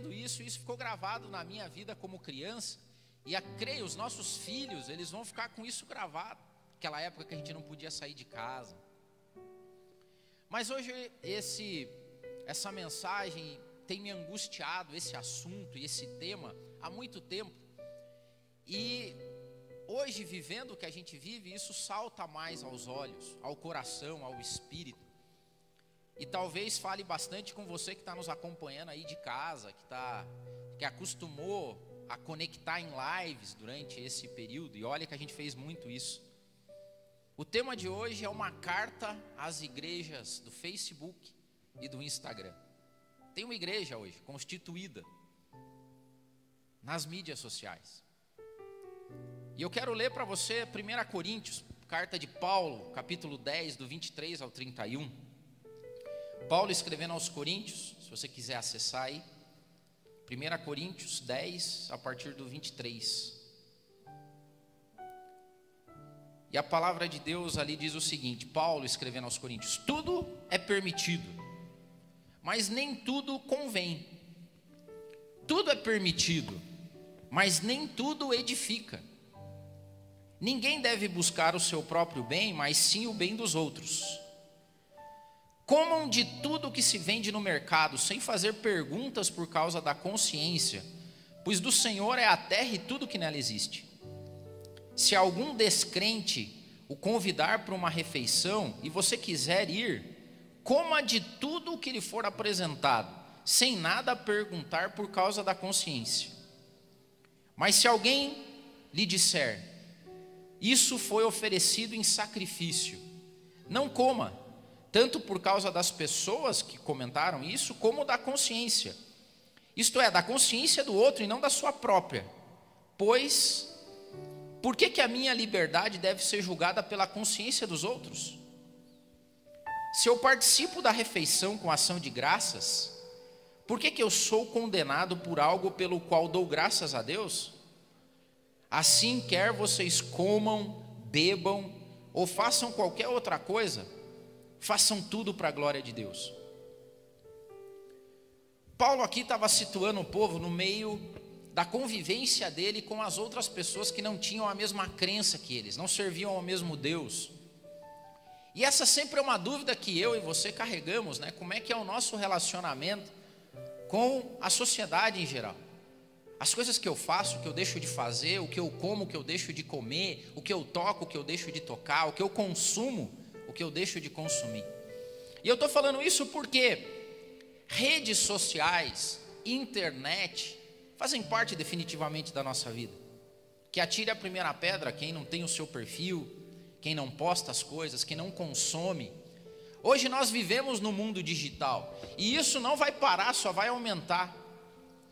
isso ficou gravado na minha vida como criança, e creio, os nossos filhos, eles vão ficar com isso gravado, aquela época que a gente não podia sair de casa. Mas hoje essa mensagem tem me angustiado, esse assunto e esse tema, há muito tempo, e hoje, vivendo o que a gente vive, isso salta mais aos olhos, ao coração, ao espírito. E talvez fale bastante com você que está nos acompanhando aí de casa, que acostumou a conectar em lives durante esse período. E olha que a gente fez muito isso. O tema de hoje é uma carta às igrejas do Facebook e do Instagram. Tem uma igreja hoje constituída nas mídias sociais. E eu quero ler para você 1 Coríntios, carta de Paulo, capítulo 10, do 23 ao 31. Paulo escrevendo aos Coríntios, se você quiser acessar aí, 1 Coríntios 10, a partir do 23. E a palavra de Deus ali diz o seguinte, Paulo escrevendo aos Coríntios: tudo é permitido, mas nem tudo convém. Tudo é permitido, mas nem tudo edifica. Ninguém deve buscar o seu próprio bem, mas sim o bem dos outros. Comam de tudo que se vende no mercado, sem fazer perguntas por causa da consciência, pois do Senhor é a terra e tudo que nela existe. Se algum descrente o convidar para uma refeição e você quiser ir, coma de tudo o que lhe for apresentado, sem nada perguntar por causa da consciência. Mas se alguém lhe disser: isso foi oferecido em sacrifício, não coma, tanto por causa das pessoas que comentaram isso, como da consciência. Isto é, da consciência do outro e não da sua própria. Pois, por que a minha liberdade deve ser julgada pela consciência dos outros? Se eu participo da refeição com ação de graças, por que eu sou condenado por algo pelo qual dou graças a Deus? Assim, quer vocês comam, bebam ou façam qualquer outra coisa, façam tudo para a glória de Deus. Paulo aqui estava situando o povo no meio da convivência dele com as outras pessoas que não tinham a mesma crença que eles, não serviam ao mesmo Deus. E essa sempre é uma dúvida que eu e você carregamos, né? Como é que é o nosso relacionamento com a sociedade em geral? As coisas que eu faço, o que eu deixo de fazer, o que eu como, o que eu deixo de comer, o que eu toco, o que eu deixo de tocar, o que eu consumo, o que eu deixo de consumir. E eu estou falando isso porque redes sociais, internet, fazem parte definitivamente da nossa vida. Que atire a primeira pedra quem não tem o seu perfil, quem não posta as coisas, quem não consome. Hoje nós vivemos no mundo digital, e isso não vai parar, só vai aumentar.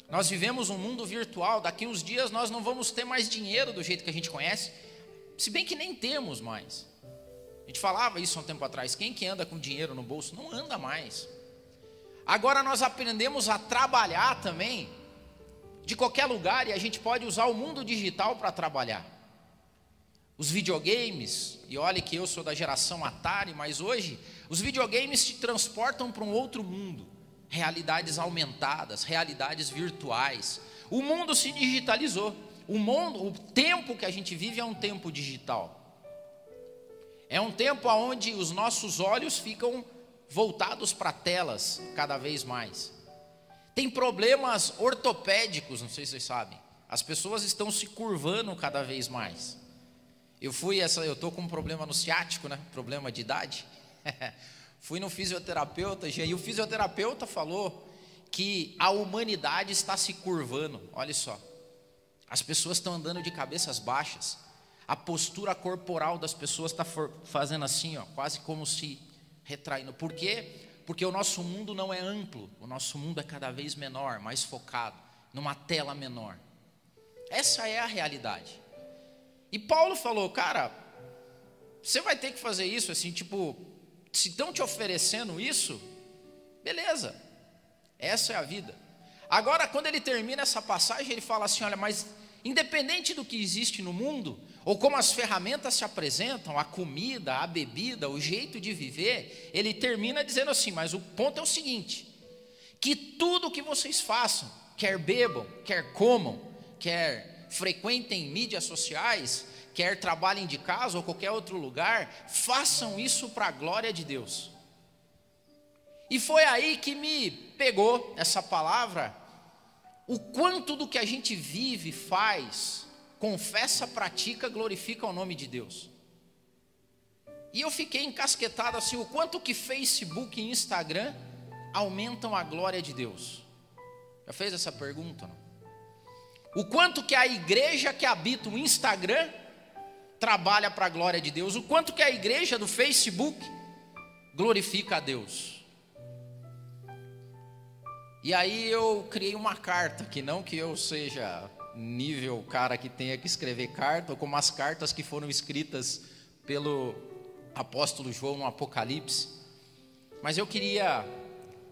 Nós vivemos um mundo virtual, daqui uns dias nós não vamos ter mais dinheiro do jeito que a gente conhece, se bem que nem temos mais. A gente falava isso há um tempo atrás, quem que anda com dinheiro no bolso? Não anda mais. Agora nós aprendemos a trabalhar também, de qualquer lugar, e a gente pode usar o mundo digital para trabalhar. Os videogames, e olha que eu sou da geração Atari, mas hoje os videogames te transportam para um outro mundo. Realidades aumentadas, realidades virtuais. O mundo se digitalizou. O tempo que a gente vive é um tempo digital. É um tempo onde os nossos olhos ficam voltados para telas cada vez mais. Tem problemas ortopédicos, não sei se vocês sabem. As pessoas estão se curvando cada vez mais. Eu estou com um problema no ciático, né? Problema de idade. Fui no fisioterapeuta e o fisioterapeuta falou que a humanidade está se curvando. Olha só, as pessoas estão andando de cabeças baixas. A postura corporal das pessoas está fazendo assim, ó, quase como se retraindo. Por quê? Porque o nosso mundo não é amplo. O nosso mundo é cada vez menor, mais focado, numa tela menor. Essa é a realidade. E Paulo falou, cara, você vai ter que fazer isso assim, tipo, se estão te oferecendo isso, beleza, essa é a vida. Agora, quando ele termina essa passagem, ele fala assim, olha, mas independente do que existe no mundo, ou como as ferramentas se apresentam, a comida, a bebida, o jeito de viver, ele termina dizendo assim, mas o ponto é o seguinte, que tudo que vocês façam, quer bebam, quer comam, quer frequentem mídias sociais, quer trabalhem de casa ou qualquer outro lugar, façam isso para a glória de Deus. E foi aí que me pegou essa palavra, o quanto do que a gente vive, faz, confessa, pratica, glorifica o nome de Deus. E eu fiquei encasquetado assim, o quanto que Facebook e Instagram aumentam a glória de Deus. Já fez essa pergunta, não? O quanto que a igreja que habita o Instagram trabalha para a glória de Deus, o quanto que a igreja do Facebook glorifica a Deus. E aí eu criei uma carta, que não que eu seja nível cara que tenha que escrever carta, ou como as cartas que foram escritas pelo apóstolo João no Apocalipse, mas eu queria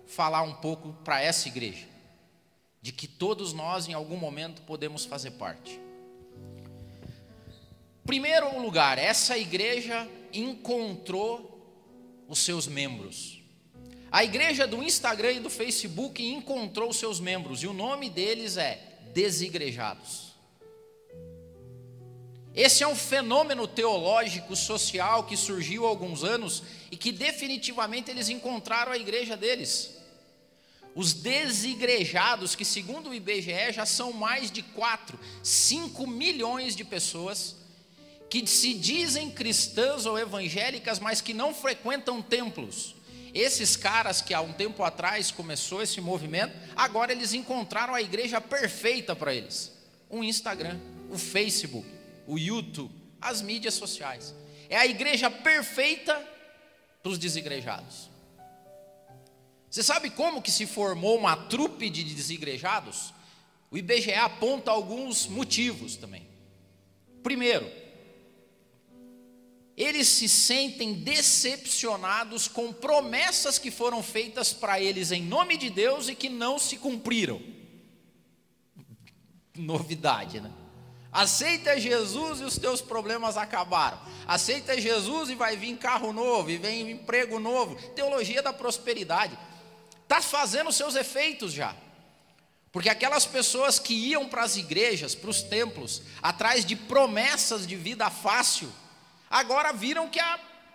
falar um pouco para essa igreja, de que todos nós em algum momento podemos fazer parte. Primeiro lugar, essa igreja encontrou os seus membros. A igreja do Instagram e do Facebook encontrou os seus membros, e o nome deles é desigrejados. Esse é um fenômeno teológico, social, que surgiu há alguns anos, e que definitivamente eles encontraram a igreja deles. Os desigrejados, que segundo o IBGE já são mais de 5 milhões de pessoas, que se dizem cristãs ou evangélicas, mas que não frequentam templos. Esses caras que há um tempo atrás começou esse movimento, agora eles encontraram a igreja perfeita para eles. O Instagram, o Facebook, o YouTube, as mídias sociais. É a igreja perfeita para os desigrejados. Você sabe como que se formou uma trupe de desigrejados? O IBGE aponta alguns motivos também. Primeiro, eles se sentem decepcionados com promessas que foram feitas para eles em nome de Deus e que não se cumpriram. Novidade, né? Aceita Jesus e os teus problemas acabaram. Aceita Jesus e vai vir carro novo, e vem emprego novo. Teologia da prosperidade. Está fazendo seus efeitos já. Porque aquelas pessoas que iam para as igrejas, para os templos, atrás de promessas de vida fácil, agora viram que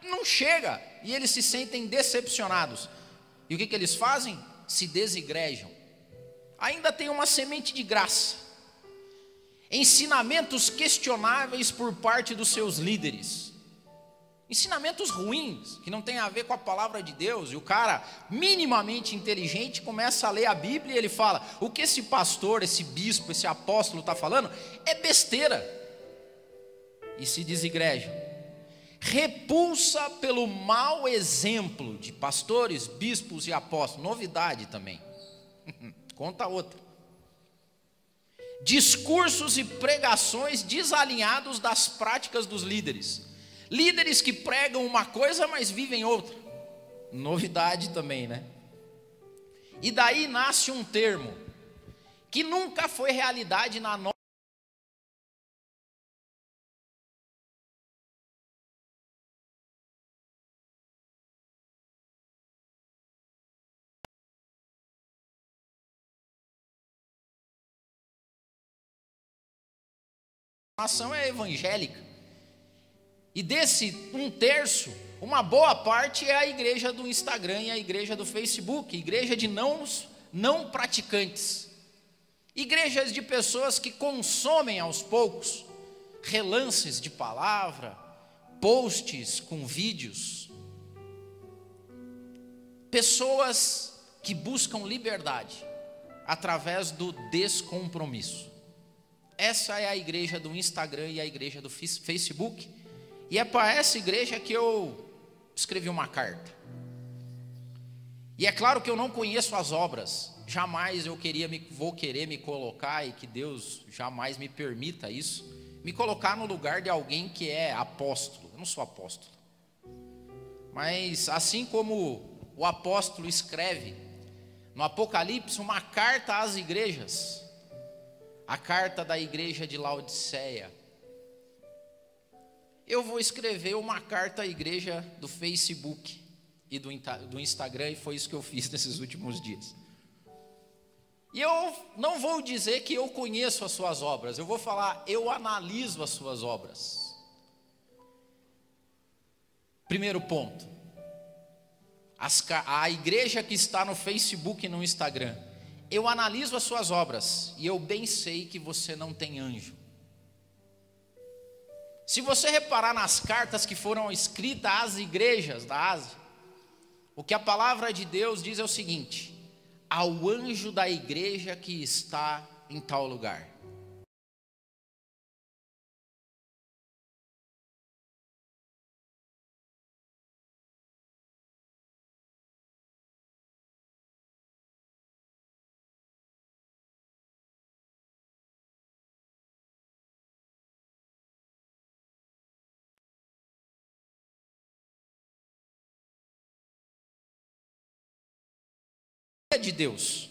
não chega, e eles se sentem decepcionados. E o que eles fazem? Se desigrejam. Ainda tem uma semente de graça. Ensinamentos questionáveis por parte dos seus líderes. Ensinamentos ruins, que não tem a ver com a palavra de Deus. E o cara, minimamente inteligente, começa a ler a Bíblia e ele fala: o que esse pastor, esse bispo, esse apóstolo está falando é besteira. E se desigrejam. Repulsa pelo mau exemplo de pastores, bispos e apóstolos. Novidade também. Conta outra. Discursos e pregações desalinhados das práticas dos líderes. Líderes que pregam uma coisa, mas vivem outra. Novidade também, né? E daí nasce um termo que nunca foi realidade na nossa nação é evangélica. E desse 1/3, uma boa parte é a igreja do Instagram e a igreja do Facebook, igreja de não praticantes. Igrejas de pessoas que consomem aos poucos relances de palavra, posts com vídeos. Pessoas que buscam liberdade através do descompromisso. Essa é a igreja do Instagram e a igreja do Facebook. E é para essa igreja que eu escrevi uma carta. E é claro que eu não conheço as obras. Jamais vou querer me colocar, e que Deus jamais me permita isso, me colocar no lugar de alguém que é apóstolo. Eu não sou apóstolo. Mas assim como o apóstolo escreve no Apocalipse uma carta às igrejas, a carta da igreja de Laodiceia, eu vou escrever uma carta à igreja do Facebook e do Instagram, e foi isso que eu fiz nesses últimos dias. E eu não vou dizer que eu conheço as suas obras, eu vou falar, eu analiso as suas obras. Primeiro ponto, a igreja que está no Facebook e no Instagram, eu analiso as suas obras e eu bem sei que você não tem anjo. Se você reparar nas cartas que foram escritas às igrejas da Ásia, o que a palavra de Deus diz é o seguinte: ao anjo da igreja que está em tal lugar. De Deus,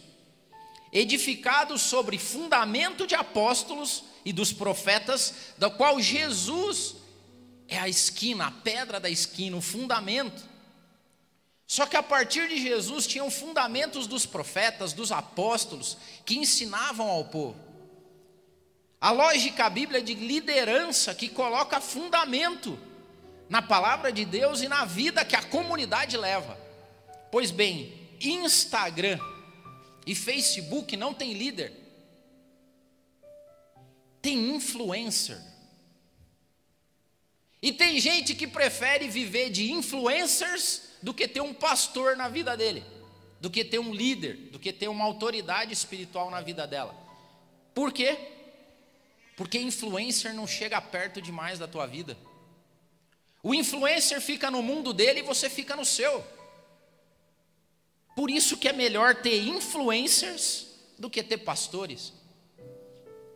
edificado sobre fundamento de apóstolos e dos profetas, da qual Jesus é a esquina, a pedra da esquina, o fundamento. Só que a partir de Jesus tinham fundamentos dos profetas, dos apóstolos, que ensinavam ao povo. A lógica bíblica de liderança que coloca fundamento na palavra de Deus e na vida que a comunidade leva. Pois bem, Instagram e Facebook não tem líder, tem influencer. E tem gente que prefere viver de influencers do que ter um pastor na vida dele, do que ter um líder, do que ter uma autoridade espiritual na vida dela. Por quê? Porque influencer não chega perto demais da tua vida. O influencer fica no mundo dele e você fica no seu. Por isso que é melhor ter influencers do que ter pastores,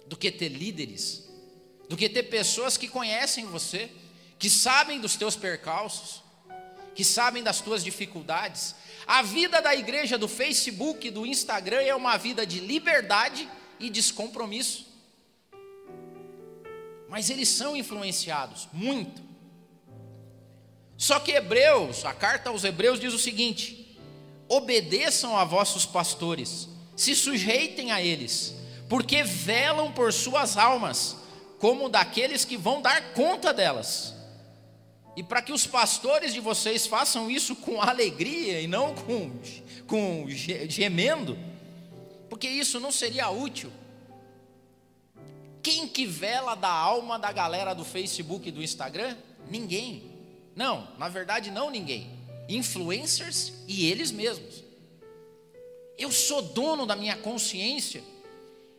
do que ter líderes, do que ter pessoas que conhecem você, que sabem dos teus percalços, que sabem das tuas dificuldades. A vida da igreja do Facebook e do Instagram é uma vida de liberdade e descompromisso. Mas eles são influenciados, muito. Só que Hebreus, a carta aos Hebreus diz o seguinte: obedeçam a vossos pastores, se sujeitem a eles, porque velam por suas almas, como daqueles que vão dar conta delas. E para que os pastores de vocês façam isso com alegria e não com gemendo, porque isso não seria útil. Quem que vela da alma da galera do Facebook e do Instagram? Ninguém. Não, na verdade não ninguém. Influencers e eles mesmos. Eu sou dono da minha consciência,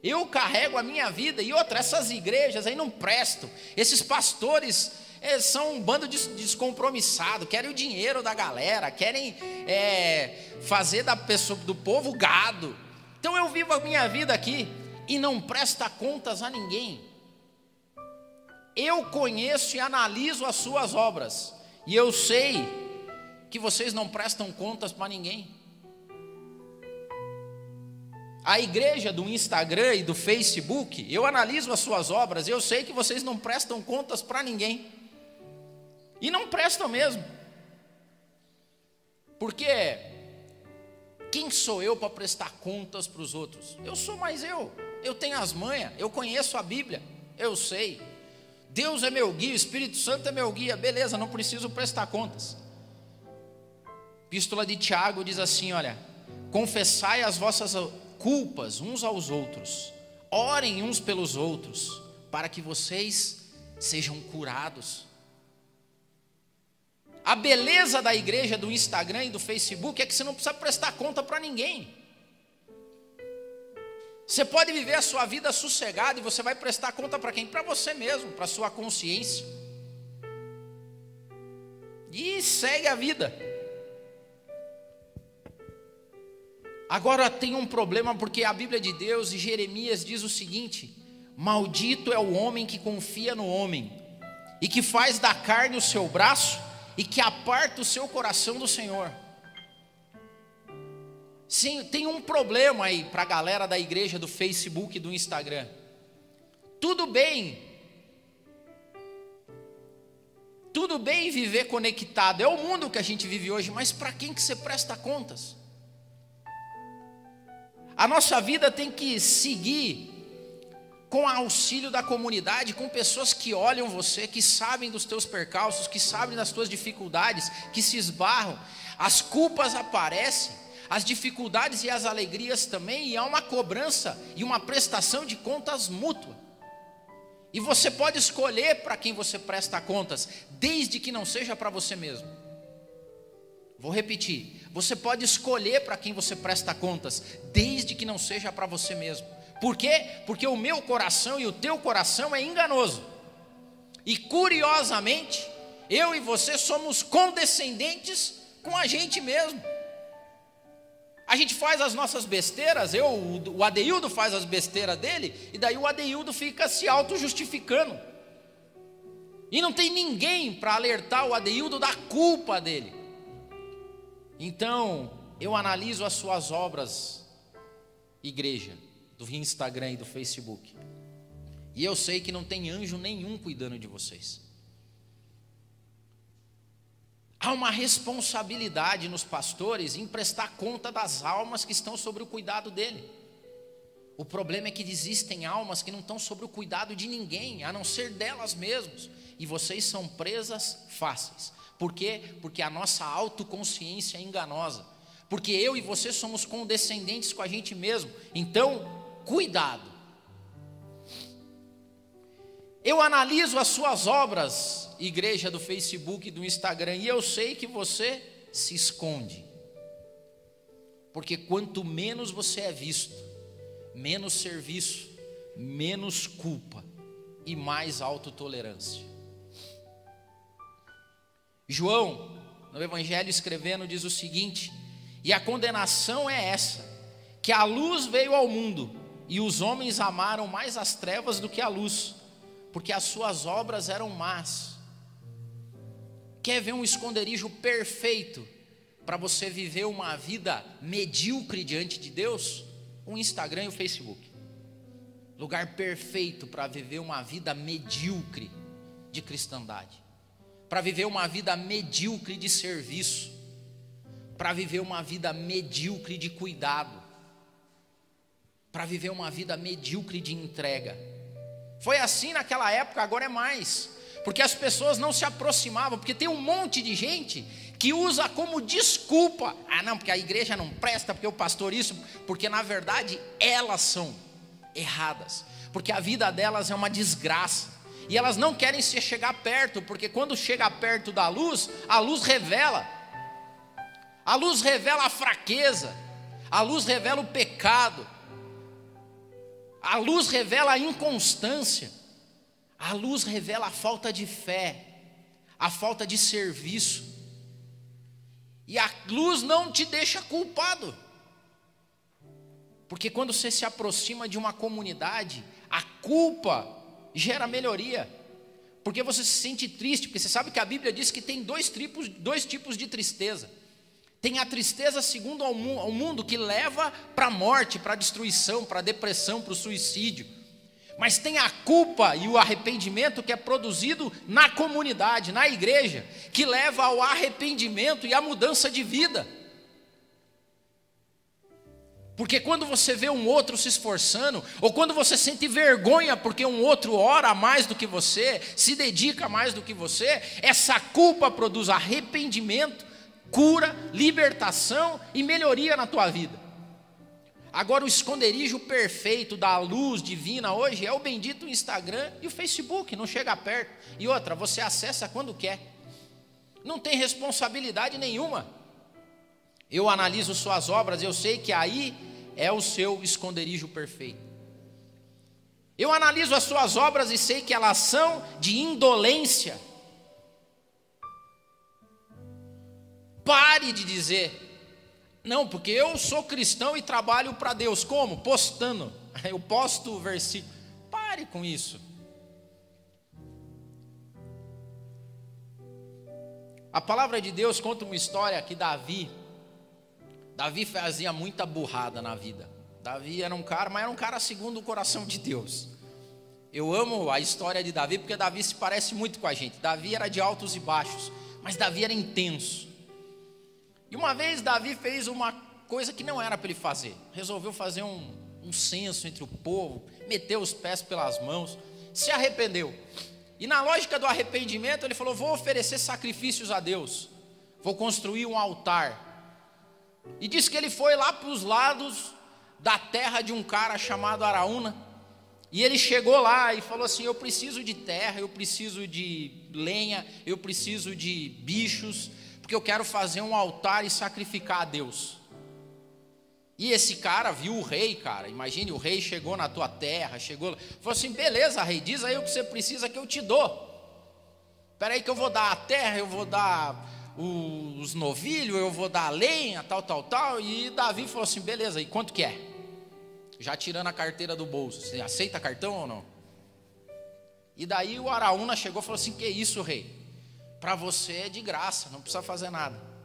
eu carrego a minha vida. E outra, essas igrejas aí não prestam, esses pastores são um bando de descompromissado, querem o dinheiro da galera, querem fazer do povo gado. Então eu vivo a minha vida aqui e não presta contas a ninguém. Eu conheço e analiso as suas obras, e eu sei que vocês não prestam contas para ninguém. A igreja do Instagram e do Facebook, eu analiso as suas obras, eu sei que vocês não prestam contas para ninguém. E não prestam mesmo. Porque quem sou eu para prestar contas para os outros? Eu sou mais eu tenho as manhas, eu conheço a Bíblia, eu sei. Deus é meu guia, o Espírito Santo é meu guia, beleza, não preciso prestar contas. Epístola de Tiago diz assim, olha: confessai as vossas culpas uns aos outros, orem uns pelos outros, para que vocês sejam curados. A beleza da igreja do Instagram e do Facebook é que você não precisa prestar conta para ninguém. Você pode viver a sua vida sossegada e você vai prestar conta para quem? Para você mesmo, para a sua consciência. E segue a vida. Agora tem um problema, porque a Bíblia de Deus e Jeremias diz o seguinte: maldito é o homem que confia no homem, e que faz da carne o seu braço, e que aparta o seu coração do Senhor. Sim, tem um problema aí para a galera da igreja do Facebook e do Instagram. Tudo bem viver conectado, é o mundo que a gente vive hoje, mas para quem que você presta contas? A nossa vida tem que seguir com o auxílio da comunidade, com pessoas que olham você, que sabem dos teus percalços, que sabem das tuas dificuldades, que se esbarram. As culpas aparecem, as dificuldades e as alegrias também, e há uma cobrança e uma prestação de contas mútua. E você pode escolher para quem você presta contas, desde que não seja para você mesmo. Vou repetir, você pode escolher para quem você presta contas, desde que não seja para você mesmo. Por quê? Porque o meu coração e o teu coração é enganoso. E curiosamente, eu e você somos condescendentes com a gente mesmo. A gente faz as nossas besteiras, o Adeildo faz as besteiras dele, e daí o Adeildo fica se auto-justificando. E não tem ninguém para alertar o Adeildo da culpa dele. Então, eu analiso as suas obras, igreja, do Instagram e do Facebook. E eu sei que não tem anjo nenhum cuidando de vocês. Há uma responsabilidade nos pastores em prestar conta das almas que estão sobre o cuidado dele. O problema é que existem almas que não estão sobre o cuidado de ninguém, a não ser delas mesmas. E vocês são presas fáceis. Por quê? Porque a nossa autoconsciência é enganosa. Porque eu e você somos condescendentes com a gente mesmo. Então, cuidado. Eu analiso as suas obras, igreja do Facebook e do Instagram, e eu sei que você se esconde. Porque quanto menos você é visto, menos serviço, menos culpa e mais autotolerância. João, no Evangelho escrevendo, diz o seguinte: e a condenação é essa, que a luz veio ao mundo, e os homens amaram mais as trevas do que a luz, porque as suas obras eram más. Quer ver um esconderijo perfeito para você viver uma vida medíocre diante de Deus? O Instagram e o Facebook. Lugar perfeito para viver uma vida medíocre de cristandade, para viver uma vida medíocre de serviço, para viver uma vida medíocre de cuidado, para viver uma vida medíocre de entrega. Foi assim naquela época, agora é mais, porque as pessoas não se aproximavam, porque tem um monte de gente que usa como desculpa, não, porque a igreja não presta, porque o pastor isso, porque na verdade elas são erradas, porque a vida delas é uma desgraça, e elas não querem se chegar perto, porque quando chega perto da luz, a luz revela a fraqueza, a luz revela o pecado, a luz revela a inconstância, a luz revela a falta de fé, a falta de serviço, e a luz não te deixa culpado, porque quando você se aproxima de uma comunidade, a culpa gera melhoria, porque você se sente triste, porque você sabe que a Bíblia diz que tem dois tipos de tristeza. Tem a tristeza segundo ao mundo, que leva para a morte, para a destruição, para a depressão, para o suicídio. Mas tem a culpa e o arrependimento que é produzido na comunidade, na igreja, que leva ao arrependimento e à mudança de vida. Porque quando você vê um outro se esforçando, ou quando você sente vergonha porque um outro ora mais do que você, se dedica mais do que você, essa culpa produz arrependimento, cura, libertação e melhoria na tua vida. Agora o esconderijo perfeito da luz divina hoje é o bendito Instagram e o Facebook, não chega perto. E outra, você acessa quando quer, não tem responsabilidade nenhuma. Eu analiso suas obras, eu sei que aí é o seu esconderijo perfeito. Eu analiso as suas obras e sei que elas são de indolência. Pare de dizer, não, porque eu sou cristão e trabalho para Deus. Como? Postando. Eu posto o versículo. Pare com isso. A palavra de Deus conta uma história que Davi fazia muita burrada na vida. Davi era um cara, mas era um cara segundo o coração de Deus. Eu amo a história de Davi, porque Davi se parece muito com a gente. Davi era de altos e baixos, mas Davi era intenso. E uma vez Davi fez uma coisa que não era para ele fazer. Resolveu fazer um censo entre o povo, meteu os pés pelas mãos, se arrependeu. E na lógica do arrependimento, ele falou: vou oferecer sacrifícios a Deus, vou construir um altar. E disse que ele foi lá para os lados da terra de um cara chamado Araúna, e ele chegou lá e falou assim: eu preciso de terra, eu preciso de lenha, eu preciso de bichos, porque eu quero fazer um altar e sacrificar a Deus. E esse cara viu o rei, cara, imagine, o rei chegou na tua terra, falou assim: beleza, rei, diz aí o que você precisa que eu te dou. Espera aí que eu vou dar a terra, eu vou dar os novilhos, eu vou dar a lenha, tal. E Davi falou assim: beleza, e quanto que é? Já tirando a carteira do bolso, você aceita cartão ou não? E daí o Araúna chegou e falou assim: que isso, rei? Para você é de graça, não precisa fazer nada.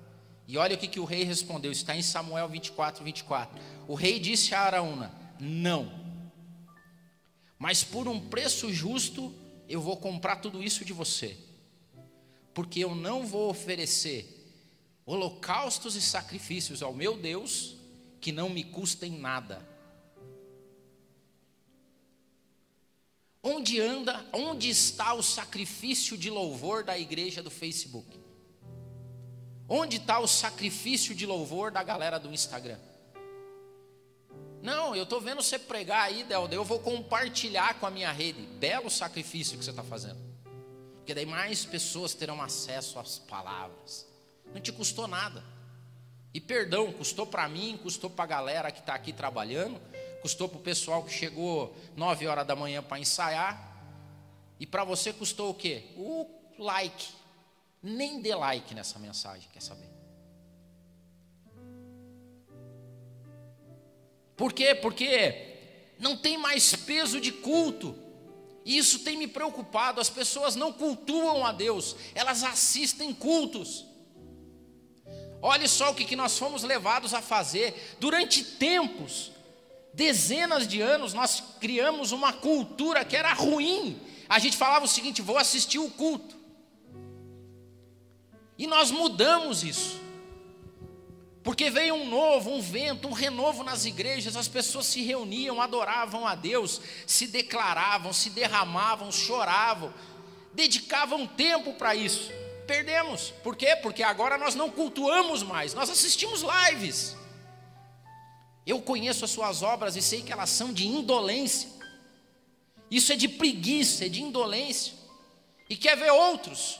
E olha o que o rei respondeu, está em Samuel 24. O rei disse a Araúna: não, mas por um preço justo eu vou comprar tudo isso de você, porque eu não vou oferecer holocaustos e sacrifícios ao meu Deus que não me custem nada. Onde está o sacrifício de louvor da igreja do Facebook? Onde está o sacrifício de louvor da galera do Instagram? Não, eu estou vendo você pregar aí, Delda, eu vou compartilhar com a minha rede. Belo sacrifício que você está fazendo, porque daí mais pessoas terão acesso às palavras. Não te custou nada. E perdão, custou para mim, custou para a galera que está aqui trabalhando, custou para o pessoal que chegou 9 horas da manhã para ensaiar. E para você custou o quê? O like. Nem dê like nessa mensagem, quer saber? Por quê? Porque não tem mais peso de culto. E isso tem me preocupado. As pessoas não cultuam a Deus, elas assistem cultos. Olha só o que nós fomos levados a fazer. Durante tempos, dezenas de anos, nós criamos uma cultura que era ruim. A gente falava o seguinte: vou assistir o culto. E nós mudamos isso, porque veio um vento, um renovo nas igrejas. As pessoas se reuniam, adoravam a Deus, se declaravam, se derramavam, choravam, dedicavam tempo para isso. Perdemos, por quê? Porque agora nós não cultuamos mais, nós assistimos lives. Eu conheço as suas obras e sei que elas são de indolência. Isso é de preguiça, é de indolência. E quer ver outros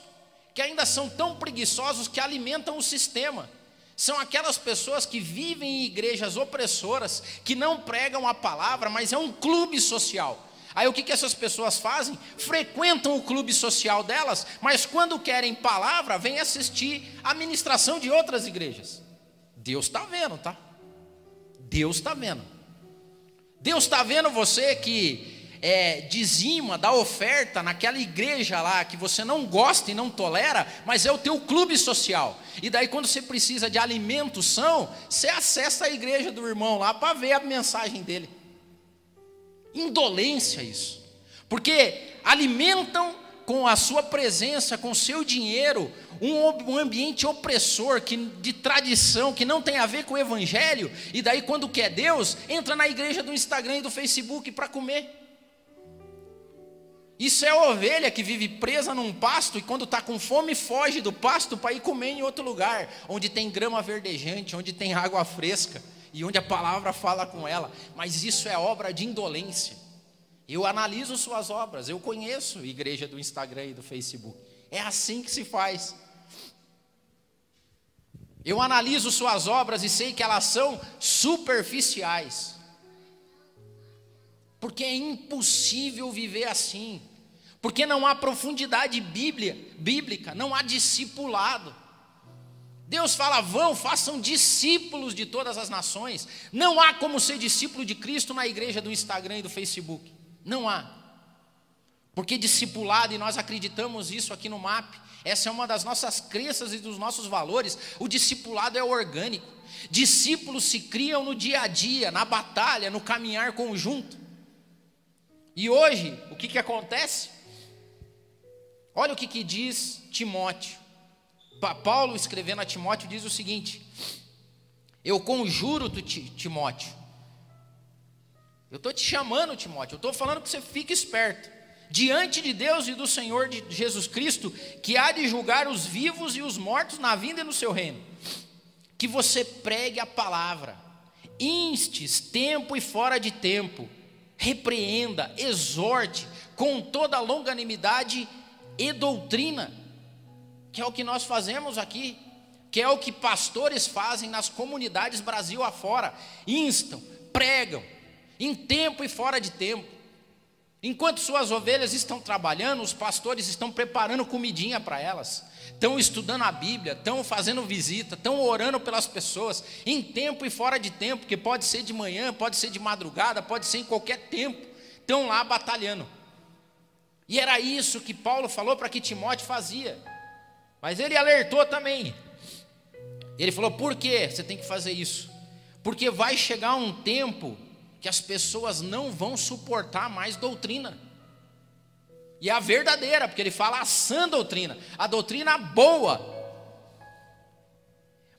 que ainda são tão preguiçosos que alimentam o sistema. São aquelas pessoas que vivem em igrejas opressoras, que não pregam a palavra, mas é um clube social. Aí o que essas pessoas fazem? Frequentam o clube social delas, mas quando querem palavra, vêm assistir a ministração de outras igrejas. Deus está vendo, tá? Deus está vendo. Deus está vendo você que dizima, dá oferta naquela igreja lá que você não gosta e não tolera, mas é o teu clube social. E daí quando você precisa de alimento são, você acessa a igreja do irmão lá para ver a mensagem dele. Indolência isso, porque alimentam com a sua presença, com o seu dinheiro, um ambiente opressor, de tradição, que não tem a ver com o evangelho. E daí quando quer Deus, entra na igreja do Instagram e do Facebook para comer. Isso é ovelha que vive presa num pasto e quando está com fome foge do pasto para ir comer em outro lugar, onde tem grama verdejante, onde tem água fresca e onde a palavra fala com ela. Mas isso é obra de indolência. Eu analiso suas obras, eu conheço a igreja do Instagram e do Facebook. É assim que se faz. Eu analiso suas obras e sei que elas são superficiais. Porque é impossível viver assim. Porque não há profundidade bíblica, não há discipulado. Deus fala: façam discípulos de todas as nações. Não há como ser discípulo de Cristo na igreja do Instagram e do Facebook. Não há. Porque discipulado, e nós acreditamos isso aqui no MAP, essa é uma das nossas crenças e dos nossos valores, o discipulado é orgânico. Discípulos se criam no dia a dia, na batalha, no caminhar conjunto. E hoje, o que acontece? Olha o que diz Timóteo. Paulo, escrevendo a Timóteo, diz o seguinte: Eu conjuro, Timóteo. Eu estou te chamando, Timóteo. Eu estou falando que você fique esperto. Diante de Deus e do Senhor de Jesus Cristo, que há de julgar os vivos e os mortos na vinda e no seu reino. Que você pregue a palavra. Instes, tempo e fora de tempo. Repreenda, exorte, com toda longanimidade e doutrina. Que é o que nós fazemos aqui. Que é o que pastores fazem nas comunidades Brasil afora. Instam, pregam, em tempo e fora de tempo. Enquanto suas ovelhas estão trabalhando, os pastores estão preparando comidinha para elas, estão estudando a Bíblia, estão fazendo visita, estão orando pelas pessoas, em tempo e fora de tempo, que pode ser de manhã, pode ser de madrugada, pode ser em qualquer tempo, estão lá batalhando. E era isso que Paulo falou para que Timóteo fazia, mas ele alertou também. Ele falou: por que você tem que fazer isso? Porque vai chegar um tempo que as pessoas não vão suportar mais doutrina. E a verdadeira, porque ele fala a sã doutrina, a doutrina boa.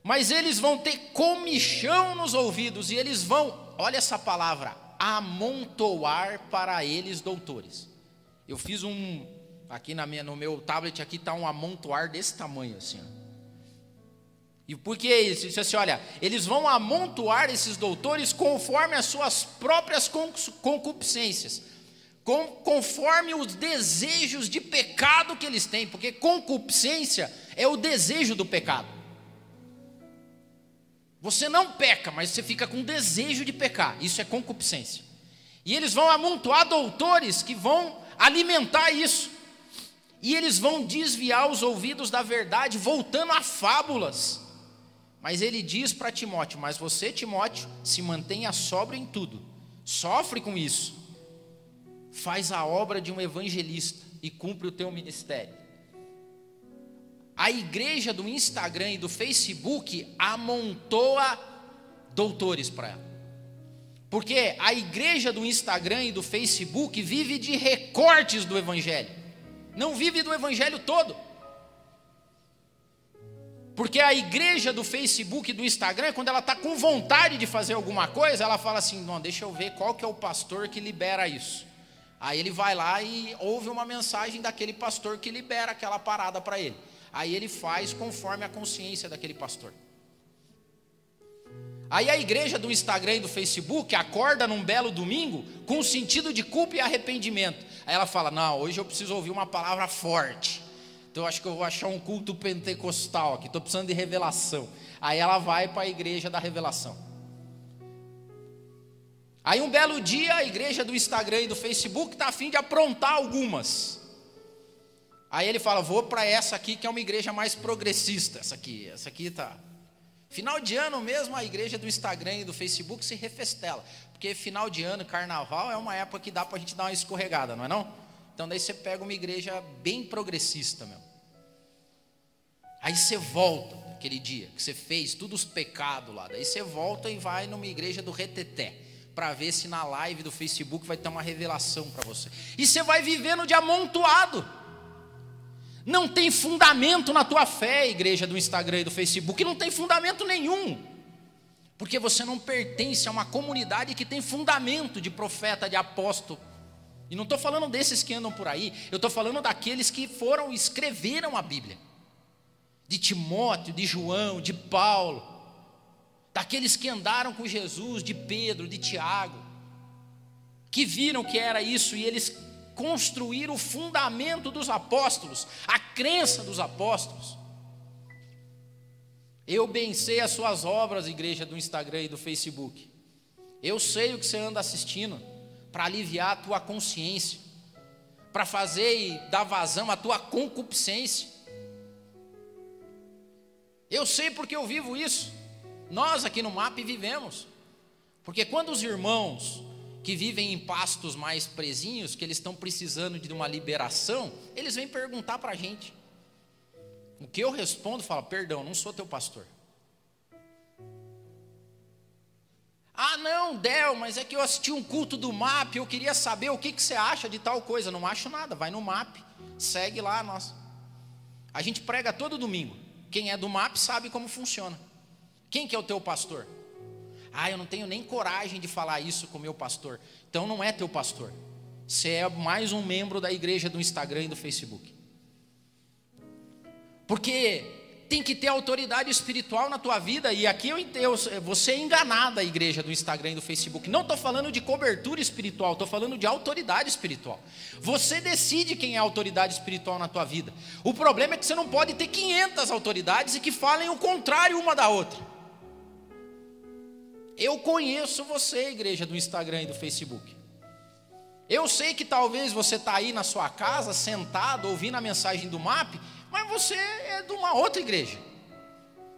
Mas eles vão ter comichão nos ouvidos e eles vão, olha essa palavra, amontoar para eles doutores. Eu fiz aqui no meu tablet aqui está um amontoar desse tamanho assim, ó. E por que isso? Isso assim, olha, eles vão amontoar esses doutores conforme as suas próprias concupiscências, conforme os desejos de pecado que eles têm, porque concupiscência é o desejo do pecado. Você não peca, mas você fica com desejo de pecar, isso é concupiscência. E eles vão amontoar doutores que vão alimentar isso, e eles vão desviar os ouvidos da verdade, voltando a fábulas. Mas ele diz para Timóteo: mas você, Timóteo, se mantenha sóbrio em tudo, sofre com isso, faz a obra de um evangelista e cumpre o teu ministério. A igreja do Instagram e do Facebook amontoa doutores para ela, porque a igreja do Instagram e do Facebook vive de recortes do evangelho, não vive do evangelho todo. Porque a igreja do Facebook e do Instagram, quando ela está com vontade de fazer alguma coisa, ela fala assim: não, deixa eu ver qual que é o pastor que libera isso. Aí ele vai lá e ouve uma mensagem daquele pastor que libera aquela parada para ele. Aí ele faz conforme a consciência daquele pastor. Aí a igreja do Instagram e do Facebook acorda num belo domingo com um sentido de culpa e arrependimento. Aí ela fala: não, hoje eu preciso ouvir uma palavra forte. Então eu acho que eu vou achar um culto pentecostal aqui, estou precisando de revelação. Aí ela vai para a igreja da revelação. Aí um belo dia a igreja do Instagram e do Facebook está a fim de aprontar algumas. Aí ele fala: vou para essa aqui que é uma igreja mais progressista. Essa aqui tá. Final de ano mesmo a igreja do Instagram e do Facebook se refestela. Porque final de ano, carnaval, é uma época que dá para a gente dar uma escorregada, não é não? Então daí você pega uma igreja bem progressista, meu. Aí você volta aquele dia que você fez todos os pecados lá. Daí você volta e vai numa igreja do reteté, para ver se na live do Facebook vai ter uma revelação para você. E você vai vivendo de amontoado. Não tem fundamento na tua fé, igreja do Instagram e do Facebook. Não tem fundamento nenhum. Porque você não pertence a uma comunidade que tem fundamento de profeta, de apóstolo. E não estou falando desses que andam por aí, eu estou falando daqueles que escreveram a Bíblia. De Timóteo, de João, de Paulo. Daqueles que andaram com Jesus, de Pedro, de Tiago. Que viram que era isso e eles construíram o fundamento dos apóstolos, a crença dos apóstolos. Eu bem sei as suas obras, igreja do Instagram e do Facebook. Eu sei o que você anda assistindo, para aliviar a tua consciência, para fazer e dar vazão à tua concupiscência. Eu sei porque eu vivo isso. Nós aqui no MAP vivemos. Porque quando os irmãos que vivem em pastos mais presinhos, que eles estão precisando de uma liberação, eles vêm perguntar para a gente. O que eu respondo, falo: perdão, não sou teu pastor. Ah não, Del, mas é que eu assisti um culto do MAP, eu queria saber o que você acha de tal coisa. Não acho nada, vai no MAP, segue lá nós. A gente prega todo domingo. Quem é do MAP sabe como funciona. Quem que é o teu pastor? Ah, eu não tenho nem coragem de falar isso com o meu pastor. Então não é teu pastor. Você é mais um membro da igreja do Instagram e do Facebook. Porque tem que ter autoridade espiritual na tua vida. E aqui você é enganado, a igreja do Instagram e do Facebook. Não estou falando de cobertura espiritual, estou falando de autoridade espiritual. Você decide quem é a autoridade espiritual na tua vida. O problema é que você não pode ter 500 autoridades e que falem o contrário uma da outra. Eu conheço você, igreja do Instagram e do Facebook. Eu sei que talvez você está aí na sua casa, sentado, ouvindo a mensagem do MAP, mas você é de uma outra igreja.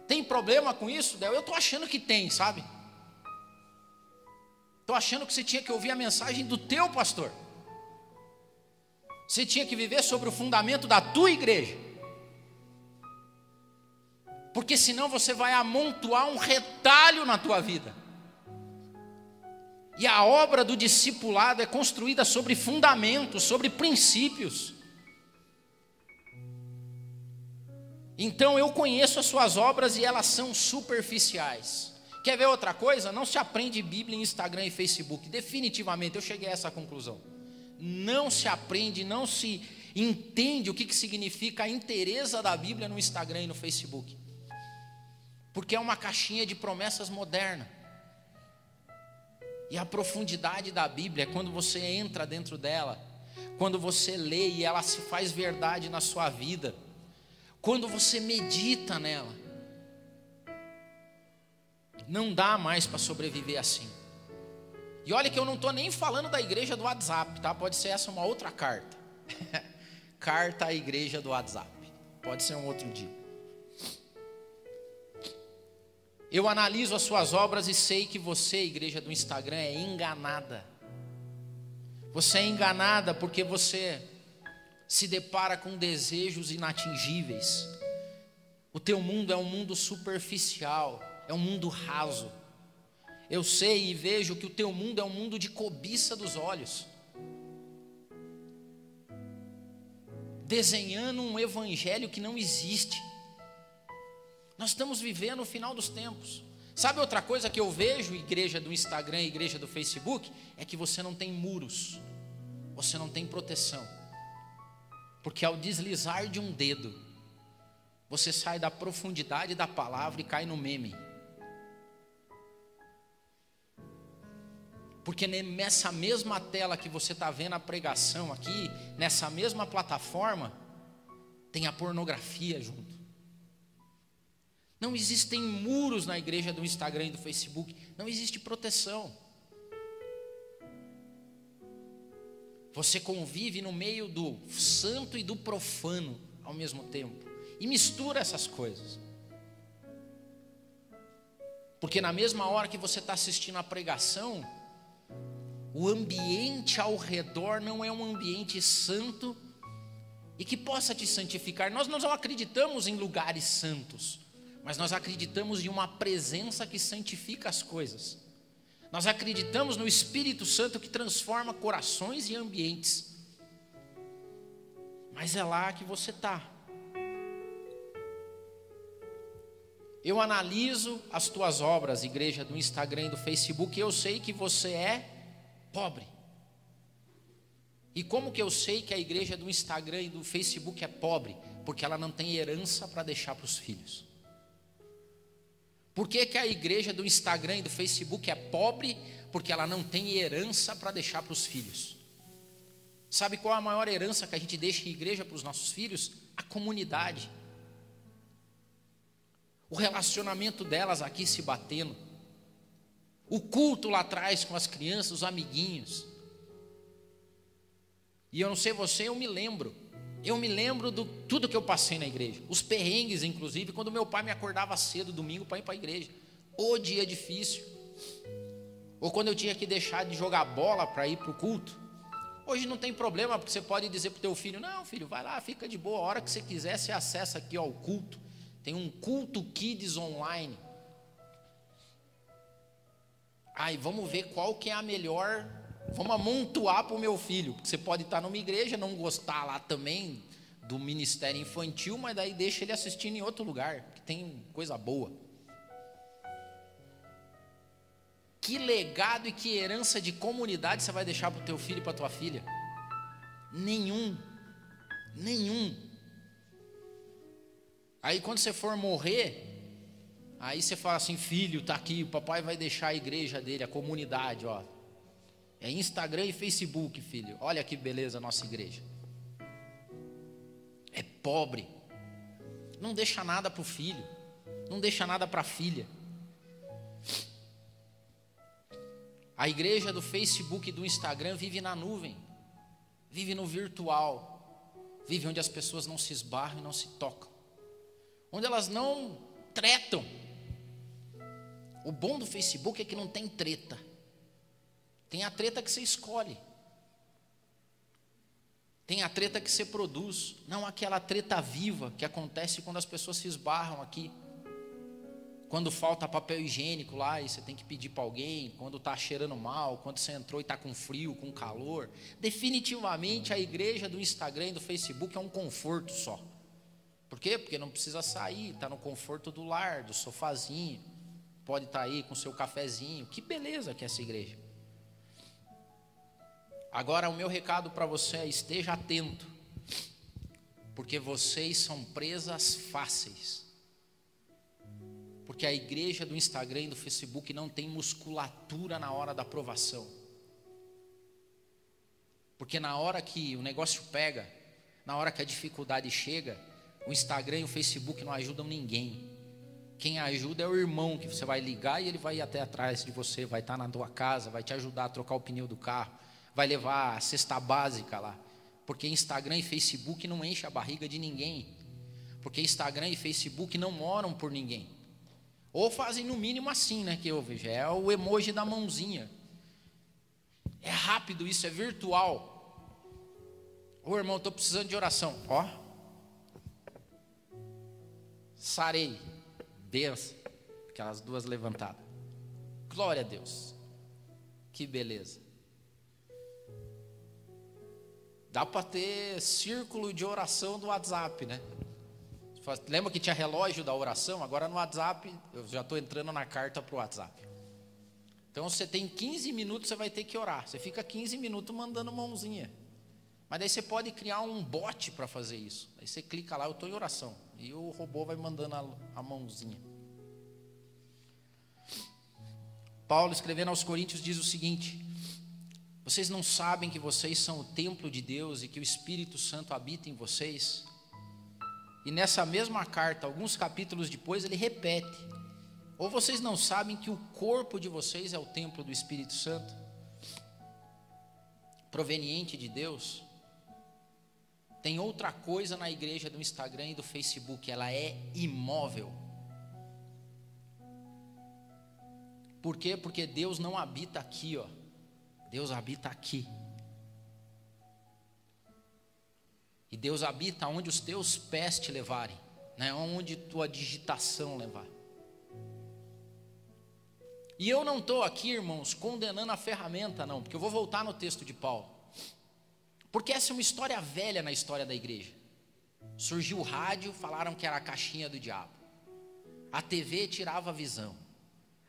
Tem problema com isso? Eu estou achando que tem, sabe? Estou achando que você tinha que ouvir a mensagem do teu pastor. Você tinha que viver sobre o fundamento da tua igreja. Porque senão você vai amontoar um retalho na tua vida. E a obra do discipulado é construída sobre fundamentos, sobre princípios. Então eu conheço as suas obras e elas são superficiais. Quer ver outra coisa? Não se aprende Bíblia em Instagram e Facebook. Definitivamente eu cheguei a essa conclusão. Não se aprende, não se entende o que significa a inteireza da Bíblia no Instagram e no Facebook. Porque é uma caixinha de promessas moderna. E a profundidade da Bíblia é quando você entra dentro dela, quando você lê e ela se faz verdade na sua vida, quando você medita nela. Não dá mais para sobreviver assim. E olha que eu não estou nem falando da igreja do WhatsApp, tá? Pode ser essa uma outra carta. Carta à igreja do WhatsApp. Pode ser um outro dia. Eu analiso as suas obras e sei que você, igreja do Instagram, é enganada. Você é enganada porque você se depara com desejos inatingíveis. O teu mundo é um mundo superficial, é um mundo raso. Eu sei e vejo que o teu mundo é um mundo de cobiça dos olhos. Desenhando um evangelho que não existe. Nós estamos vivendo o final dos tempos. Sabe outra coisa que eu vejo, igreja do Instagram e igreja do Facebook? É que você não tem muros, você não tem proteção. Porque ao deslizar de um dedo, você sai da profundidade da palavra e cai no meme. Porque nessa mesma tela que você está vendo a pregação aqui, nessa mesma plataforma, tem a pornografia junto. Não existem muros na igreja do Instagram e do Facebook. Não existe proteção. Você convive no meio do santo e do profano ao mesmo tempo. E mistura essas coisas. Porque na mesma hora que você está assistindo a pregação, o ambiente ao redor não é um ambiente santo e que possa te santificar. Nós não acreditamos em lugares santos. Mas nós acreditamos em uma presença que santifica as coisas. Nós acreditamos no Espírito Santo que transforma corações e ambientes. Mas é lá que você está. Eu analiso as tuas obras, igreja do Instagram e do Facebook, e eu sei que você é pobre. E como que eu sei que a igreja do Instagram e do Facebook é pobre? Porque ela não tem herança para deixar para os filhos. Por que a igreja do Instagram e do Facebook é pobre? Porque ela não tem herança para deixar para os filhos. Sabe qual é a maior herança que a gente deixa em igreja para os nossos filhos? A comunidade. O relacionamento delas aqui se batendo. O culto lá atrás com as crianças, os amiguinhos. E eu não sei você, eu me lembro de tudo que eu passei na igreja. Os perrengues, inclusive, quando meu pai me acordava cedo, domingo, para ir para a igreja. O dia difícil. Ou quando eu tinha que deixar de jogar bola para ir para o culto. Hoje não tem problema, porque você pode dizer para o teu filho, não, filho, vai lá, fica de boa. A hora que você quiser, você acessa aqui ao culto. Tem um culto kids online. Aí vamos ver qual que é a melhor. Vamos amontoar para o meu filho. Porque você pode estar numa igreja, não gostar lá também do ministério infantil, mas daí deixa ele assistindo em outro lugar, que tem coisa boa. Que legado e que herança de comunidade você vai deixar para o teu filho e para tua filha? Nenhum. Aí quando você for morrer, aí você fala assim: filho, tá aqui, o papai vai deixar a igreja dele, a comunidade, ó. É Instagram e Facebook, filho. Olha que beleza a nossa igreja. É pobre. Não deixa nada para o filho, não deixa nada para a filha. A igreja do Facebook e do Instagram vive na nuvem, vive no virtual, vive onde as pessoas não se esbarram e não se tocam, onde elas não tretam. O bom do Facebook é que não tem treta. Tem a treta que você escolhe, tem a treta que você produz, não aquela treta viva que acontece quando as pessoas se esbarram aqui. Quando falta papel higiênico lá e você tem que pedir para alguém, quando está cheirando mal, quando você entrou e está com frio, com calor. Definitivamente a igreja do Instagram e do Facebook é um conforto só. Por quê? Porque não precisa sair, está no conforto do lar, do sofazinho, pode estar aí com seu cafezinho. Que beleza que é essa igreja. Agora o meu recado para você é: esteja atento, porque vocês são presas fáceis. Porque a igreja do Instagram e do Facebook não tem musculatura na hora da aprovação. Porque na hora que o negócio pega, na hora que a dificuldade chega, o Instagram e o Facebook não ajudam ninguém. Quem ajuda é o irmão que você vai ligar e ele vai ir até atrás de você, vai estar na tua casa, vai te ajudar a trocar o pneu do carro, vai levar a cesta básica lá. Porque Instagram e Facebook não enchem a barriga de ninguém. Porque Instagram e Facebook não oram por ninguém. Ou fazem no mínimo assim, né, que eu vejo, é o emoji da mãozinha. É rápido isso, é virtual. Ô irmão, estou precisando de oração. Ó, sarei, benção, aquelas duas levantadas. Glória a Deus, que beleza. Dá para ter círculo de oração do WhatsApp, né? Lembra que tinha relógio da oração? Agora no WhatsApp, eu já estou entrando na carta para o WhatsApp. Então você tem 15 minutos, você vai ter que orar. Você fica 15 minutos mandando mãozinha. Mas daí você pode criar um bot para fazer isso. Aí você clica lá, eu estou em oração. E o robô vai mandando a mãozinha. Paulo, escrevendo aos Coríntios, diz o seguinte: vocês não sabem que vocês são o templo de Deus e que o Espírito Santo habita em vocês? E nessa mesma carta, alguns capítulos depois, ele repete: ou vocês não sabem que o corpo de vocês é o templo do Espírito Santo, proveniente de Deus? Tem outra coisa na igreja do Instagram e do Facebook: ela é imóvel. Por quê? Porque Deus não habita aqui, ó. Deus habita aqui. E Deus habita onde os teus pés te levarem, né? Onde tua digitação levar. E eu não estou aqui, irmãos, condenando a ferramenta, não, porque eu vou voltar no texto de Paulo. Porque essa é uma história velha na história da igreja. Surgiu o rádio, falaram que era a caixinha do diabo. A TV tirava a visão.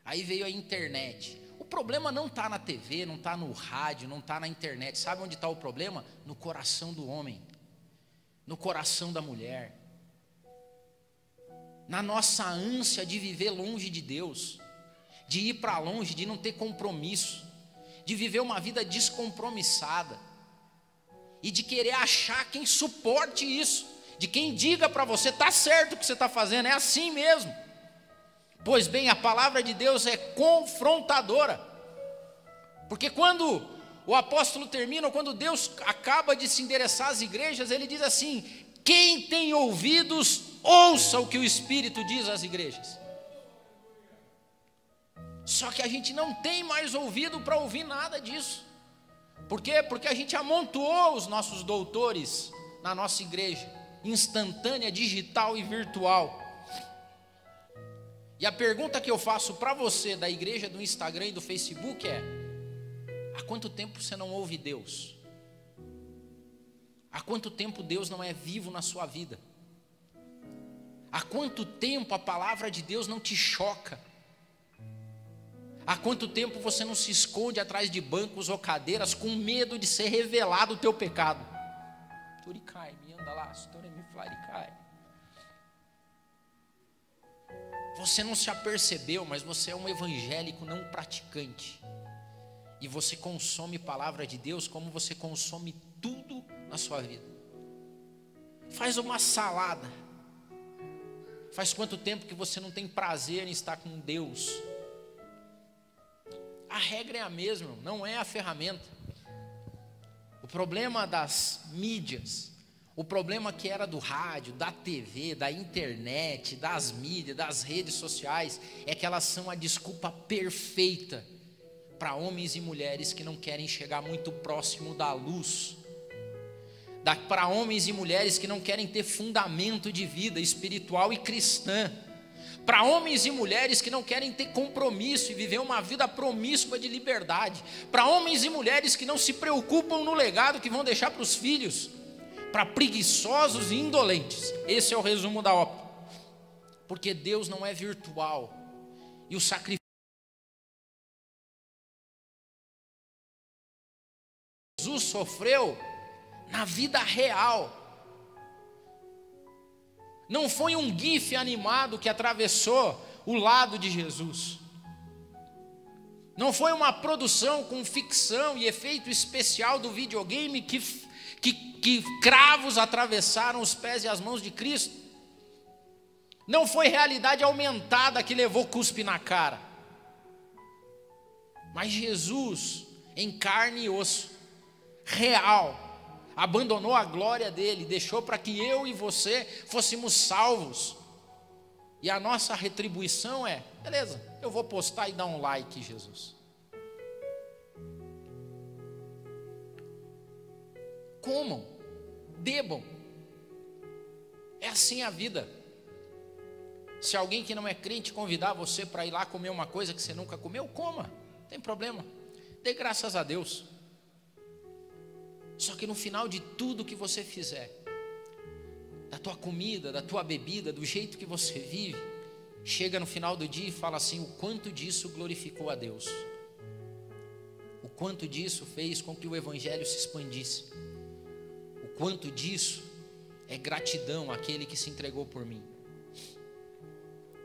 Aí veio a internet. O problema não está na TV, não está no rádio, não está na internet. Sabe onde está o problema? No coração do homem, no coração da mulher, na nossa ânsia de viver longe de Deus, de ir para longe, de não ter compromisso, de viver uma vida descompromissada, e de querer achar quem suporte isso, de quem diga para você: está certo o que você está fazendo, é assim mesmo. Pois bem, a palavra de Deus é confrontadora, porque quando o apóstolo termina, ou quando Deus acaba de se endereçar às igrejas, ele diz assim: quem tem ouvidos, ouça o que o Espírito diz às igrejas. Só que a gente não tem mais ouvido para ouvir nada disso. Por quê? Porque a gente amontoou os nossos doutores na nossa igreja, instantânea, digital e virtual. E a pergunta que eu faço para você da igreja do Instagram e do Facebook é: há quanto tempo você não ouve Deus? Há quanto tempo Deus não é vivo na sua vida? Há quanto tempo a palavra de Deus não te choca? Há quanto tempo você não se esconde atrás de bancos ou cadeiras com medo de ser revelado o teu pecado? Turicai, me anda lá, me flaricai. Você não se apercebeu, mas você é um evangélico não praticante. E você consome palavra de Deus como você consome tudo na sua vida. Faz uma salada. Faz quanto tempo que você não tem prazer em estar com Deus? A regra é a mesma, não é a ferramenta. O problema das mídias, o problema que era do rádio, da TV, da internet, das mídias, das redes sociais, é que elas são a desculpa perfeita para homens e mulheres que não querem chegar muito próximo da luz, para homens e mulheres que não querem ter fundamento de vida espiritual e cristã, para homens e mulheres que não querem ter compromisso e viver uma vida promíscua de liberdade, para homens e mulheres que não se preocupam no legado que vão deixar para os filhos, para preguiçosos e indolentes. Esse é o resumo da ópera, porque Deus não é virtual, e o sacrifício que Jesus sofreu na vida real, não foi um gif animado que atravessou o lado de Jesus, não foi uma produção com ficção e efeito especial do videogame que cravos atravessaram os pés e as mãos de Cristo, não foi realidade aumentada que levou cuspe na cara, mas Jesus em carne e osso, real, abandonou a glória dele, deixou para que eu e você fôssemos salvos. E a nossa retribuição é, beleza, eu vou postar e dar um like, Jesus. Comam, bebam. É assim a vida. Se alguém que não é crente convidar você para ir lá comer uma coisa que você nunca comeu, coma, não tem problema. Dê graças a Deus. Só que no final de tudo que você fizer, da tua comida, da tua bebida, do jeito que você vive, chega no final do dia e fala assim: o quanto disso glorificou a Deus, o quanto disso fez com que o evangelho se expandisse, o quanto disso é gratidão àquele que se entregou por mim.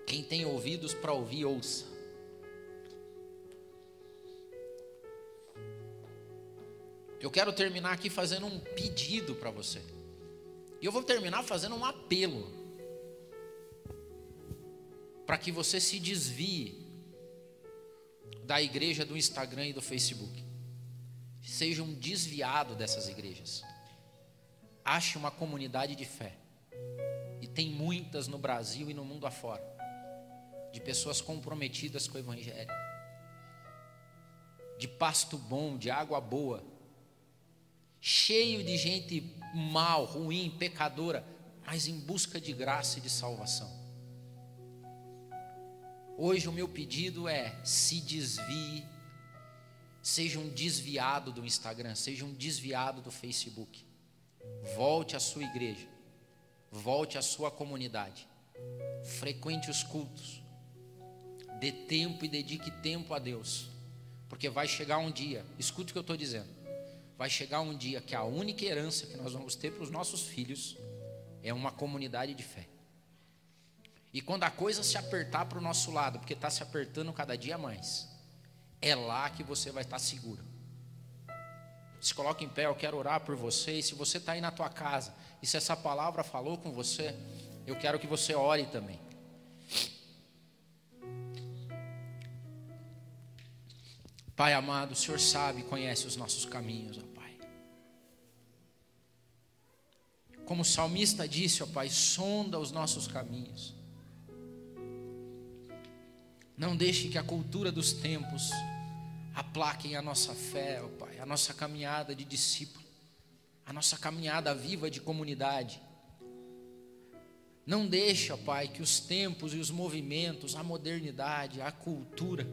Quem tem ouvidos para ouvir, ouça. Eu quero terminar aqui fazendo um pedido para você. E eu vou terminar fazendo um apelo para que você se desvie da igreja do Instagram e do Facebook. Seja um desviado dessas igrejas. Ache uma comunidade de fé. E tem muitas no Brasil e no mundo afora, de pessoas comprometidas com o evangelho, de pasto bom, de água boa, cheio de gente mal, ruim, pecadora, mas em busca de graça e de salvação. Hoje o meu pedido é: se desvie, seja um desviado do Instagram, seja um desviado do Facebook. Volte à sua igreja, volte à sua comunidade, frequente os cultos, dê tempo e dedique tempo a Deus, porque vai chegar um dia, escute o que eu estou dizendo, vai chegar um dia que a única herança que nós vamos ter para os nossos filhos é uma comunidade de fé. E quando a coisa se apertar para o nosso lado, porque está se apertando cada dia mais, é lá que você vai estar seguro. Se coloca em pé, eu quero orar por você. E se você está aí na tua casa, e se essa palavra falou com você, eu quero que você ore também. Pai amado, o Senhor sabe e conhece os nossos caminhos, ó Pai. Como o salmista disse, ó Pai, sonda os nossos caminhos. Não deixe que a cultura dos tempos aplaquem a nossa fé, ó Pai, a nossa caminhada de discípulo, a nossa caminhada viva de comunidade. Não deixe, ó Pai, que os tempos e os movimentos, a modernidade, a cultura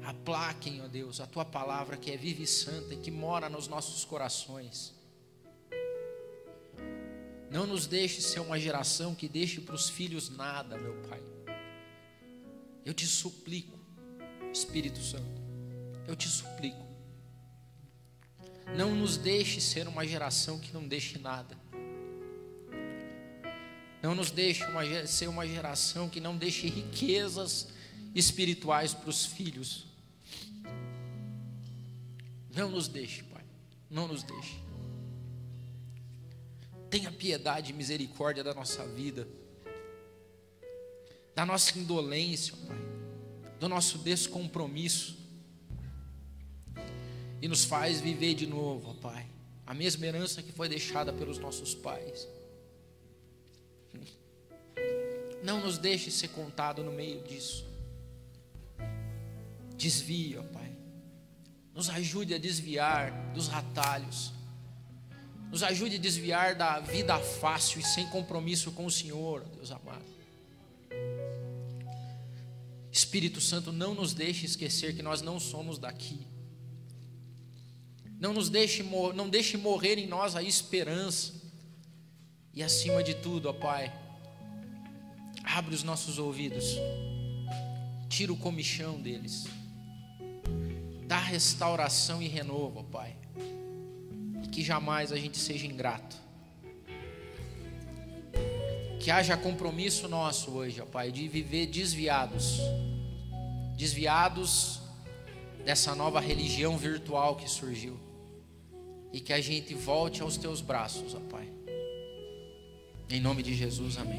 aplaquem, ó Deus, a Tua palavra que é viva e santa e que mora nos nossos corações. Não nos deixe ser uma geração que deixe para os filhos nada, meu Pai. Eu te suplico, Espírito Santo, eu te suplico, não nos deixe ser uma geração que não deixe nada. Não nos deixe ser uma geração que não deixe riquezas espirituais para os filhos. Não nos deixe, Pai, não nos deixe. Tenha piedade e misericórdia da nossa vida, da nossa indolência, Pai, do nosso descompromisso, e nos faz viver de novo, ó Pai, a mesma herança que foi deixada pelos nossos pais. Não nos deixe ser contado no meio disso. Desvia, ó Pai, nos ajude a desviar dos atalhos, nos ajude a desviar da vida fácil e sem compromisso com o Senhor, ó Deus amado. Espírito Santo, não nos deixe esquecer que nós não somos daqui. Não deixe morrer em nós a esperança. E acima de tudo, ó Pai, abre os nossos ouvidos, tira o comichão deles, dá restauração e renovo, ó Pai, e que jamais a gente seja ingrato. Que haja compromisso nosso hoje, ó Pai, de viver desviados dessa nova religião virtual que surgiu, e que a gente volte aos teus braços, ó Pai. Em nome de Jesus, amém.